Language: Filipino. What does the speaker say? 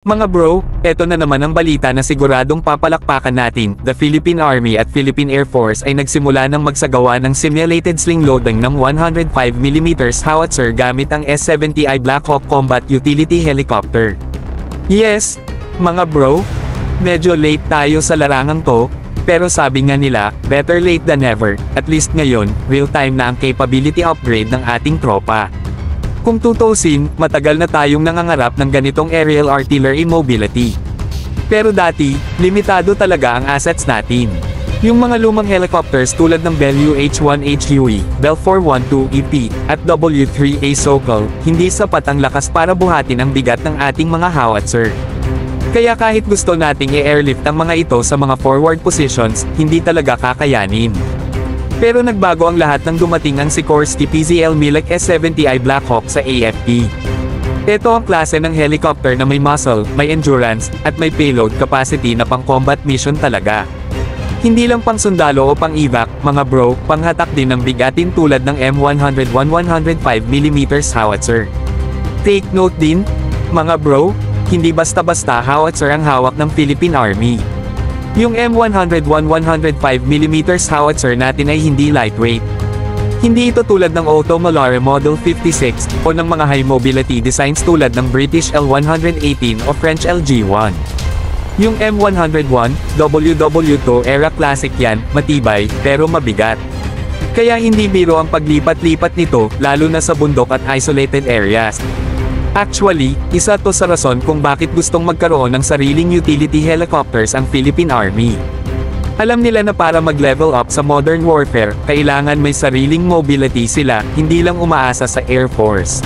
Mga bro, eto na naman ang balita na siguradong papalakpakan natin. The Philippine Army at Philippine Air Force ay nagsimula ng magsagawa ng simulated sling loading ng 105mm howitzer gamit ang S-70I Black Hawk Combat Utility Helicopter. Yes, mga bro, medyo late tayo sa larangang to, pero sabi nga nila, better late than never. At least ngayon, real-time na ang capability upgrade ng ating tropa. Kung tutusin, matagal na tayong nangangarap ng ganitong aerial artillery mobility. Pero dati, limitado talaga ang assets natin. Yung mga lumang helicopters tulad ng Bell UH-1H Huey, Bell 412EP, at W-3A Sokol, hindi sapat ang lakas para buhatin ang bigat ng ating mga howitzer. Kaya kahit gusto nating i-airlift ang mga ito sa mga forward positions, hindi talaga kakayanin. Pero nagbago ang lahat nang dumating ang Sikorsky PZL Milik S-70I Black Hawk sa AFP. Ito ang klase ng helicopter na may muscle, may endurance, at may payload capacity na pang-combat mission talaga. Hindi lang pang sundalo o pang-evac, mga bro, panghatak din ng bigatin tulad ng M101 105mm howitzer. Take note din, mga bro, hindi basta-basta howitzer ang hawak ng Philippine Army. Yung M101 105mm howitzer natin ay hindi lightweight. Hindi ito tulad ng Otto Malare Model 56, o ng mga high mobility designs tulad ng British L118 o French LG1. Yung M101, WW2 era classic yan, matibay, pero mabigat. Kaya hindi biro ang paglipat-lipat nito, lalo na sa bundok at isolated areas. Actually, isa to sa rason kung bakit gustong magkaroon ng sariling utility helicopters ang Philippine Army. Alam nila na para mag-level up sa modern warfare, kailangan may sariling mobility sila, hindi lang umaasa sa Air Force.